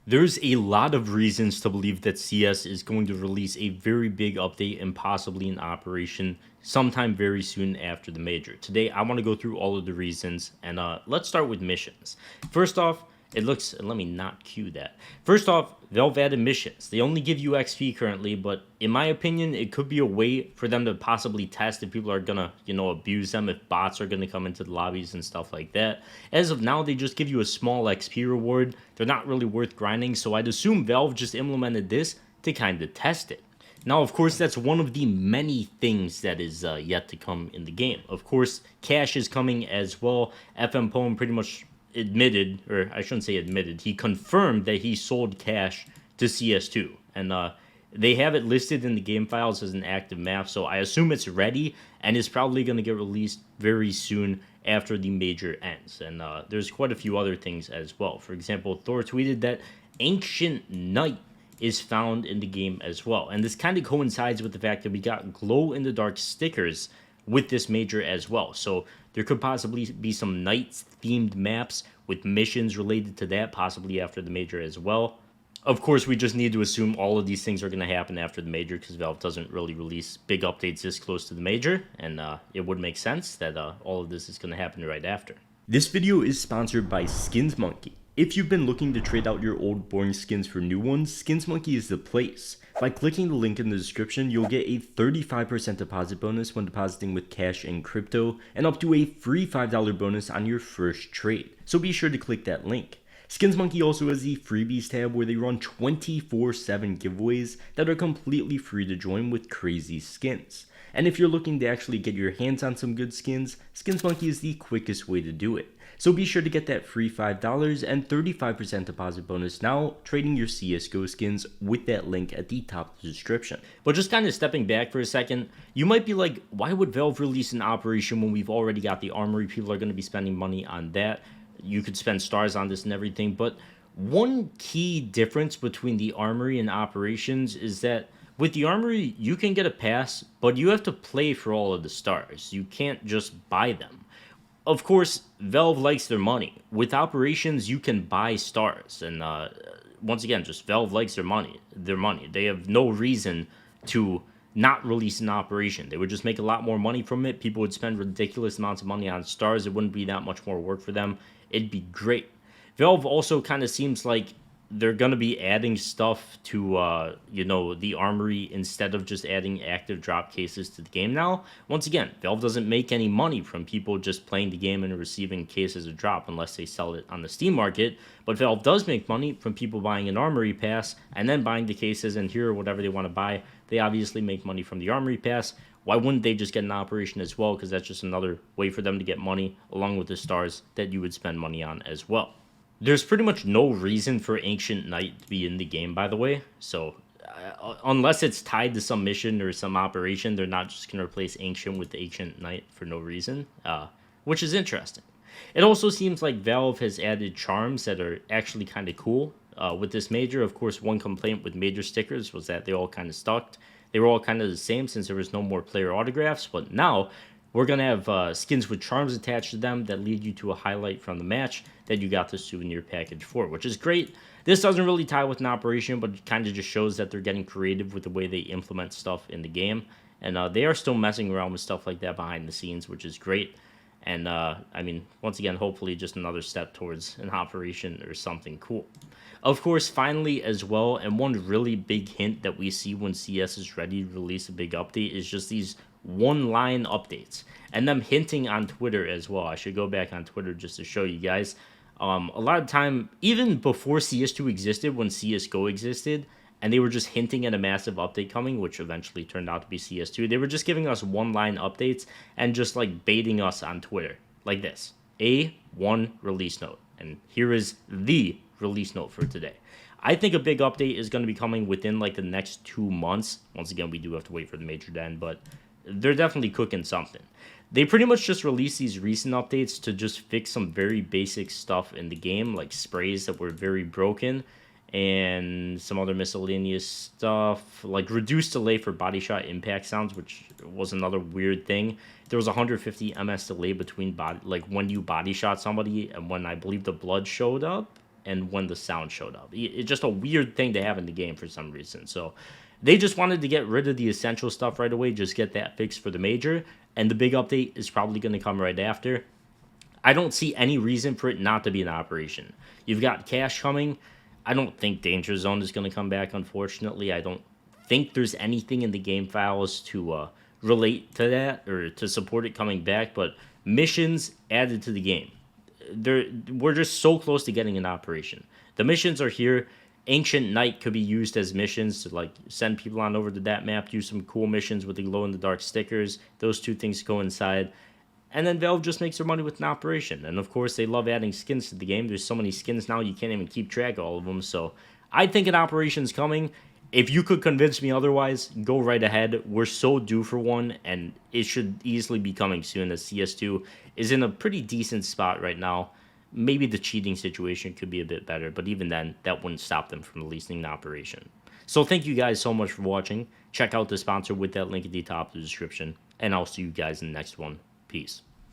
There's a lot of reasons to believe that CS is going to release a very big update and possibly an operation sometime very soon after the major. Today, I want to go through all of the reasons, and let's start with missions. First off, let me not cue that. First off, Valve added missions. They only give you XP currently, but in my opinion, it could be a way for them to possibly test if people are gonna, abuse them, if bots are gonna come into the lobbies and stuff like that. As of now, they just give you a small XP reward. They're not really worth grinding, so I'd assume Valve just implemented this to kind of test it. Now, of course, that's one of the many things that is yet to come in the game. Of course, cash is coming as well. FM Poem pretty much admitted, or I shouldn't say admitted, he confirmed that he sold cash to CS2. And they have it listed in the game files as an active map, so I assume it's ready and is probably going to get released very soon after the major ends. And there's quite a few other things as well. For example, Thor tweeted that Ancient Knight is found in the game as well. And this kind of coincides with the fact that we got glow-in-the-dark stickers with this major as well. So there could possibly be some Knights-themed maps with missions related to that, possibly after the major as well. Of course, we just need to assume all of these things are going to happen after the major because Valve doesn't really release big updates this close to the major, and it would make sense that all of this is going to happen right after. This video is sponsored by Skins Monkey. If you've been looking to trade out your old boring skins for new ones, Skins Monkey is the place. By clicking the link in the description, you'll get a 35% deposit bonus when depositing with cash and crypto, and up to a free $5 bonus on your first trade. So be sure to click that link. Skins Monkey also has the freebies tab where they run 24/7 giveaways that are completely free to join with crazy skins. And if you're looking to actually get your hands on some good skins, Skins Monkey is the quickest way to do it. So be sure to get that free $5 and 35% deposit bonus now, trading your CSGO skins with that link at the top of the description. But just kind of stepping back for a second, you might be like, why would Valve release an operation when we've already got the armory? People are going to be spending money on that. You could spend stars on this and everything, but one key difference between the armory and operations is that with the armory, you can get a pass, but you have to play for all of the stars. You can't just buy them. Of course, Valve likes their money. With operations, you can buy stars, and once again, just Valve likes their money. They have no reason to not release an operation. They would just make a lot more money from it. People would spend ridiculous amounts of money on stars. It wouldn't be that much more work for them. It'd be great. Valve also kind of seems like they're going to be adding stuff to, the armory instead of just adding active drop cases to the game now. Once again, Valve doesn't make any money from people just playing the game and receiving cases of drop unless they sell it on the Steam market. But Valve does make money from people buying an armory pass and then buying the cases and here or whatever they want to buy. They obviously make money from the armory pass. Why wouldn't they just get an operation as well? Because that's just another way for them to get money along with the stars that you would spend money on as well. There's pretty much no reason for Ancient Knight to be in the game, by the way. So, unless it's tied to some mission or some operation, they're not just going to replace Ancient with Ancient Knight for no reason, which is interesting. It also seems like Valve has added charms that are actually kind of cool. With this major, of course, one complaint with major stickers was that they all kind of stuck. They were all kind of the same since there was no more player autographs, but now we're going to have skins with charms attached to them that lead you to a highlight from the match that you got the souvenir package for, which is great. This doesn't really tie with an operation, but it kind of just shows that they're getting creative with the way they implement stuff in the game. And they are still messing around with stuff like that behind the scenes, which is great. And, once again, hopefully just another step towards an operation or something cool. Of course, finally as well, and one really big hint that we see when CS is ready to release a big update is just these one-line updates. And them hinting on Twitter as well. I should go back on Twitter just to show you guys. A lot of time, even before CS2 existed, when CSGO existed, and they were just hinting at a massive update coming, which eventually turned out to be CS2, they were just giving us one-line updates and just like baiting us on Twitter. Like this. A1 release note. And here is the release note for today. I think a big update is going to be coming within like the next 2 months. Once again, we do have to wait for the major to end, but they're definitely cooking something. They pretty much just released these recent updates to just fix some very basic stuff in the game, like sprays that were very broken and some other miscellaneous stuff, like reduced delay for body shot impact sounds, which was another weird thing. There was 150 ms delay between when you body shot somebody and when I believe the blood showed up. and when the sound showed up. It's just a weird thing to have in the game for some reason. So they just wanted to get rid of the essential stuff right away, just get that fixed for the major, and the big update is probably going to come right after. I don't see any reason for it not to be an operation. You've got cash coming. I don't think Danger Zone is going to come back, unfortunately. I don't think there's anything in the game files to relate to that or to support it coming back, but missions added to the game. We're just so close to getting an operation. The missions are here. Ancient Night could be used as missions to like send people on over to that map, do some cool missions with the glow-in-the-dark stickers. Those two things coincide. And then Valve just makes their money with an operation. And of course, they love adding skins to the game. There's so many skins now, you can't even keep track of all of them. So I think an operation's coming. If you could convince me otherwise, go right ahead. We're so due for one, and it should easily be coming soon, as CS2 is in a pretty decent spot right now. Maybe the cheating situation could be a bit better, but even then, that wouldn't stop them from releasing an operation. So thank you guys so much for watching. Check out the sponsor with that link at the top of the description, and I'll see you guys in the next one. Peace.